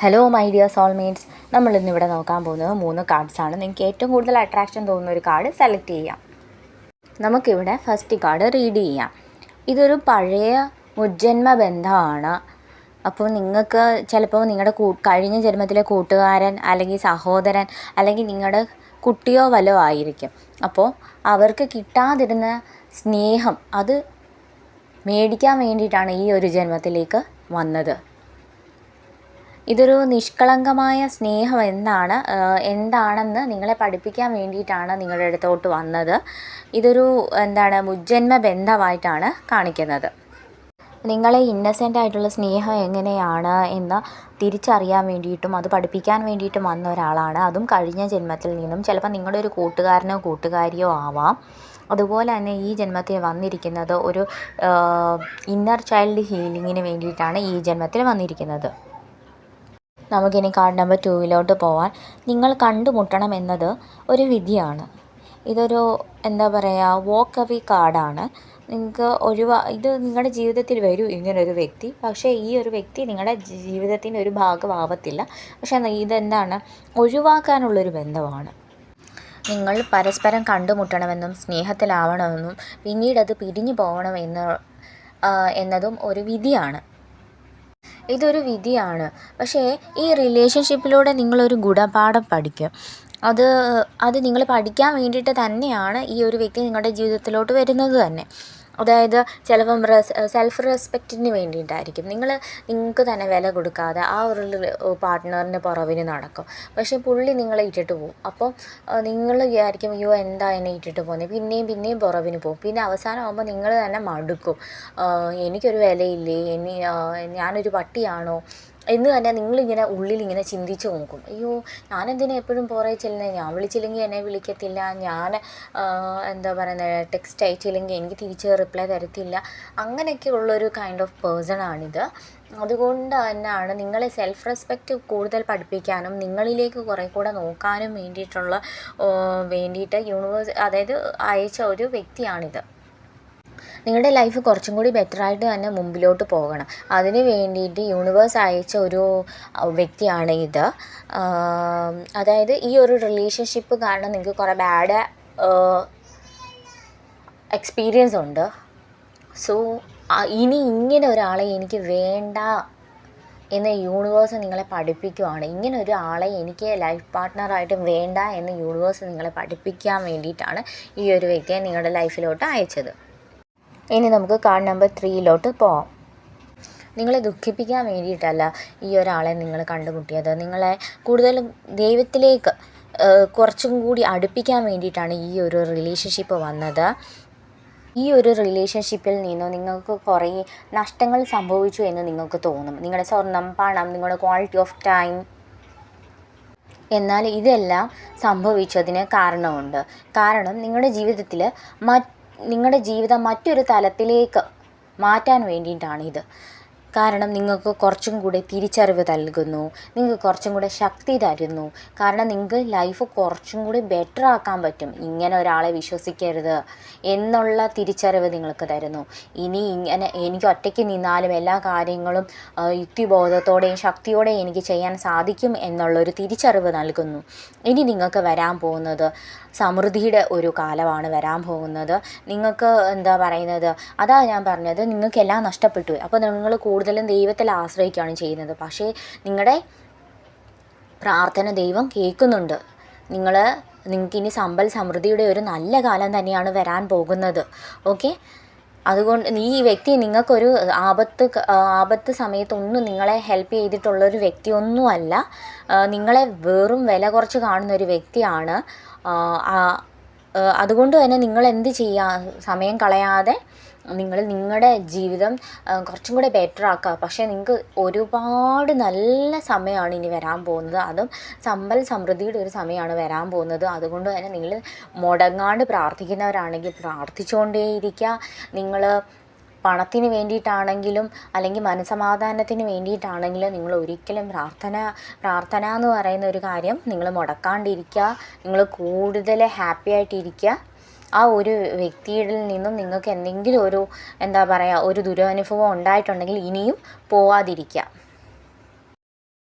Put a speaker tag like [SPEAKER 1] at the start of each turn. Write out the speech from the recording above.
[SPEAKER 1] Hello my dear soulmates, നമ്മളിന്നിവിടെ നോക്കാൻ പോകുന്നത് 3 കാർഡ്സാണ്. നിങ്ങൾക്ക് ഏറ്റവും കൂടുതൽ അട്രാക്ഷൻ തോന്നുന്ന ഒരു കാർഡ് സെലക്ട് ചെയ്യാം. നമുക്കിവിടെ ഫസ്റ്റ് കാർഡ് റീഡ് ചെയ്യാം. ഇതൊരു പഴയ മുജ്ജന്മ ബന്ധമാണ്. അപ്പോൾ നിങ്ങൾക്ക് ചിലപ്പോൾ നിങ്ങളുടെ കഴിഞ്ഞ ജന്മത്തിലെ കൂട്ടുകാരൻ അല്ലെങ്കിൽ സഹോദരൻ അല്ലെങ്കിൽ നിങ്ങളുടെ കുട്ടിയോ വല്ലോ ആയിരിക്കും. അപ്പോൾ അവർക്ക് കിട്ടാതിരുന്ന സ്നേഹം അത് മേടിക്കാൻ വേണ്ടിയിട്ടാണ് ഈ ഒരു ജന്മത്തിലേക്ക് വന്നത്. ഇതൊരു നിഷ്കളങ്കമായ സ്നേഹം എന്താണെന്ന് നിങ്ങളെ പഠിപ്പിക്കാൻ വേണ്ടിയിട്ടാണ് നിങ്ങളുടെ അടുത്തോട്ട് വന്നത്. ഇതൊരു മുജ്ജന്മ ബന്ധമായിട്ടാണ് കാണിക്കുന്നത്. നിങ്ങളെ ഇന്നസെൻ്റ് ആയിട്ടുള്ള സ്നേഹം എങ്ങനെയാണ് എന്ന് തിരിച്ചറിയാൻ വേണ്ടിയിട്ടും അത് പഠിപ്പിക്കാൻ വേണ്ടിയിട്ടും വന്ന ഒരാളാണ്. അതും കഴിഞ്ഞ ജന്മത്തിൽ നിന്നും. ചിലപ്പോൾ നിങ്ങളുടെ ഒരു കൂട്ടുകാരനോ കൂട്ടുകാരിയോ ആവാം. അതുപോലെ തന്നെ ഈ ജന്മത്തിൽ വന്നിരിക്കുന്നത് ഒരു ഇന്നർ ചൈൽഡ് ഹീലിങ്ങിന് വേണ്ടിയിട്ടാണ് ഈ ജന്മത്തിൽ വന്നിരിക്കുന്നത്. നമുക്കിനി കാർഡ് നമ്പർ 2 പോവാൻ. നിങ്ങൾ കണ്ടുമുട്ടണമെന്നത് ഒരു വിധിയാണ്. ഇതൊരു വോക്ക് അവേ കാർഡാണ്. നിങ്ങൾക്ക് ഇത് നിങ്ങളുടെ ജീവിതത്തിൽ വരും ഇങ്ങനൊരു വ്യക്തി. പക്ഷേ ഈ ഒരു വ്യക്തി നിങ്ങളുടെ ജീവിതത്തിൻ്റെ ഒരു ഭാഗമാവത്തില്ല. പക്ഷേ ഒഴിവാക്കാനുള്ളൊരു ബന്ധമാണ്. നിങ്ങൾ പരസ്പരം കണ്ടുമുട്ടണമെന്നും സ്നേഹത്തിലാവണമെന്നും പിന്നീടത് പിരിഞ്ഞു എന്നതും ഒരു വിധിയാണ്. ഇതൊരു വിധിയാണ്. പക്ഷേ ഈ റിലേഷൻഷിപ്പിലൂടെ നിങ്ങളൊരു ഗുണപാഠം പഠിക്കും. അത് നിങ്ങൾ പഠിക്കാൻ വേണ്ടിയിട്ട് തന്നെയാണ് ഈ ഒരു വ്യക്തി നിങ്ങളുടെ ജീവിതത്തിലോട്ട് വരുന്നത് തന്നെ. അതായത് ചിലപ്പം സെൽഫ് റെസ്പെക്റ്റിന് വേണ്ടിയിട്ടായിരിക്കും. നിങ്ങൾക്ക് തന്നെ വില കൊടുക്കാതെ ആ ഒരു പാർട്ട്ണറിൻ്റെ പുറകിന് നടക്കും. പക്ഷേ പുള്ളി നിങ്ങളെ ഇട്ടിട്ട് പോകും. അപ്പോൾ നിങ്ങൾ വിചാരിക്കും, അയ്യോ എന്താ എന്നെ ഇട്ടിട്ട് പോകുന്നത്, പിന്നെയും പുറകിന് പോകും. പിന്നെ അവസാനമാകുമ്പോൾ നിങ്ങൾ തന്നെ മടുക്കും. എനിക്കൊരു വിലയില്ലേ, ഞാനൊരു പട്ടിയാണോ എന്ന് തന്നെ നിങ്ങളിങ്ങനെ ഉള്ളിലിങ്ങനെ ചിന്തിച്ച് നോക്കും. അയ്യോ ഞാനെന്തിനാ എപ്പോഴും പുറകെ ചെല്ലുന്നത്, ഞാൻ വിളിച്ചില്ലെങ്കിൽ എന്നെ വിളിക്കത്തില്ല, ഞാൻ ടെക്സ്റ്റ് അയച്ചില്ലെങ്കിൽ എനിക്ക് തിരിച്ച് റിപ്ലൈ തരത്തില്ല. അങ്ങനെയൊക്കെ ഉള്ളൊരു കൈൻഡ് ഓഫ് പേഴ്സണാണിത്. അതുകൊണ്ട് തന്നെയാണ് നിങ്ങളെ സെൽഫ് റെസ്പെക്റ്റ് കൂടുതൽ പഠിപ്പിക്കാനും നിങ്ങളിലേക്ക് കുറേ കൂടെ നോക്കാനും വേണ്ടിയിട്ട് യൂണിവേഴ്സ് അയച്ച ഒരു വ്യക്തിയാണിത്. നിങ്ങളുടെ ലൈഫ് കുറച്ചും കൂടി ബെറ്ററായിട്ട് തന്നെ മുമ്പിലോട്ട് പോകണം. അതിന് വേണ്ടിയിട്ട് യൂണിവേഴ്സ് അയച്ച ഒരു വ്യക്തിയാണ് ഇത്. അതായത് ഈ ഒരു റിലേഷൻഷിപ്പ് കാരണം നിങ്ങൾക്ക് കുറേ ബാഡ് എക്സ്പീരിയൻസ് ഉണ്ട്. സോ ഇനി ഇങ്ങനെ ഒരാളെ എനിക്ക് വേണ്ട എന്ന് യൂണിവേഴ്സ് നിങ്ങളെ പഠിപ്പിക്കുകയാണ്. ഇങ്ങനെ ഒരു ആളെ എനിക്ക് ലൈഫ് പാർട്ട്ണറായിട്ട് വേണ്ട എന്ന് യൂണിവേഴ്സ് നിങ്ങളെ പഠിപ്പിക്കാൻ വേണ്ടിയിട്ടാണ് ഈ ഒരു വ്യക്തിയെ നിങ്ങളുടെ ലൈഫിലോട്ട് അയച്ചത്. ഇനി നമുക്ക് കാർഡ് നമ്പർ 3 പോവാം. നിങ്ങളെ ദുഃഖിപ്പിക്കാൻ വേണ്ടിയിട്ടല്ല ഈ ഒരാളെ നിങ്ങൾ കണ്ടുമുട്ടിയത്. നിങ്ങളെ കൂടുതലും ദൈവത്തിലേക്ക് കുറച്ചും കൂടി അടുപ്പിക്കാൻ വേണ്ടിയിട്ടാണ് ഈ ഒരു റിലേഷൻഷിപ്പ് വന്നത്. ഈ ഒരു റിലേഷൻഷിപ്പിൽ നിന്നും നിങ്ങൾക്ക് കുറേ നഷ്ടങ്ങൾ സംഭവിച്ചു എന്ന് നിങ്ങൾക്ക് തോന്നും. നിങ്ങളുടെ സ്വർണം, പണം, നിങ്ങളുടെ ക്വാളിറ്റി ഓഫ് ടൈം. എന്നാൽ ഇതെല്ലാം സംഭവിച്ചതിന് കാരണമുണ്ട്. കാരണം നിങ്ങളുടെ ജീവിതം മറ്റൊരു തലത്തിലേക്ക് മാറ്റാൻ വേണ്ടിയിട്ടാണിത്. കാരണം നിങ്ങൾക്ക് കുറച്ചും കൂടെ തിരിച്ചറിവ് നൽകുന്നു, നിങ്ങൾക്ക് കുറച്ചും കൂടെ ശക്തി തരുന്നു. കാരണം നിങ്ങൾക്ക് ലൈഫ് കുറച്ചും കൂടി ബെറ്റർ ആക്കാൻ പറ്റും. ഇങ്ങനെ ഒരാളെ വിശ്വസിക്കരുത് എന്നുള്ള തിരിച്ചറിവ് നിങ്ങൾക്ക് തരുന്നു. ഇനി ഇങ്ങനെ എനിക്ക് ഒറ്റയ്ക്ക് നിന്നാലും എല്ലാ കാര്യങ്ങളും യുക്തിബോധത്തോടെയും ശക്തിയോടെയും എനിക്ക് ചെയ്യാൻ സാധിക്കും എന്നുള്ളൊരു തിരിച്ചറിവ് നൽകുന്നു. ഇനി നിങ്ങൾക്ക് വരാൻ പോകുന്നത് സമൃദ്ധിയുടെ ഒരു കാലമാണ് വരാൻ പോകുന്നത്. നിങ്ങൾക്ക് അതാ ഞാൻ പറഞ്ഞത്, നിങ്ങൾക്കെല്ലാം നഷ്ടപ്പെട്ടു. അപ്പോൾ നിങ്ങൾ കൂടുതലും ദൈവത്തിൽ ആശ്രയിക്കുകയാണ് ചെയ്യുന്നത്. പക്ഷേ നിങ്ങളുടെ പ്രാർത്ഥന ദൈവം കേൾക്കുന്നുണ്ട്. നിങ്ങൾക്കിനി സമ്പൽ സമൃദ്ധിയുടെ ഒരു നല്ല കാലം തന്നെയാണ് വരാൻ പോകുന്നത്. ഓക്കെ, അതുകൊണ്ട് ഈ വ്യക്തി നിങ്ങൾക്കൊരു ആപത്ത് സമയത്തൊന്നും നിങ്ങളെ ഹെൽപ്പ് ചെയ്തിട്ടുള്ളൊരു വ്യക്തിയൊന്നുമല്ല. നിങ്ങളെ വെറും വില കുറച്ച് കാണുന്നൊരു വ്യക്തിയാണ്. അതുകൊണ്ട് തന്നെ നിങ്ങൾ എന്ത് ചെയ്യുക, സമയം കളയാതെ നിങ്ങളുടെ ജീവിതം കുറച്ചും കൂടെ ബെറ്റർ ആക്കുക. പക്ഷേ നിങ്ങൾക്ക് ഒരുപാട് നല്ല സമയമാണ് ഇനി വരാൻ പോകുന്നത്. അതും സമ്പൽ സമൃദ്ധിയുടെ ഒരു സമയമാണ് വരാൻ പോകുന്നത്. അതുകൊണ്ട് തന്നെ നിങ്ങൾ മുടങ്ങാണ്ട് പ്രാർത്ഥിക്കുന്നവരാണെങ്കിൽ പ്രാർത്ഥിച്ചുകൊണ്ടേയിരിക്കുക. നിങ്ങൾ പണത്തിന് വേണ്ടിയിട്ടാണെങ്കിലും അല്ലെങ്കിൽ മനസ്സമാധാനത്തിന് വേണ്ടിയിട്ടാണെങ്കിലും നിങ്ങൾ ഒരിക്കലും പ്രാർത്ഥന എന്ന് പറയുന്ന ഒരു കാര്യം നിങ്ങൾ മുടക്കാണ്ടിരിക്കുക. നിങ്ങൾ കൂടുതൽ ഹാപ്പി ആയിട്ടിരിക്കുക. ആ ഒരു വ്യക്തിയിൽ നിന്നും നിങ്ങൾക്ക് എന്തെങ്കിലും ഒരു ദുരനുഭവം ഉണ്ടായിട്ടുണ്ടെങ്കിൽ ഇനിയും പോവാതിരിക്കുക.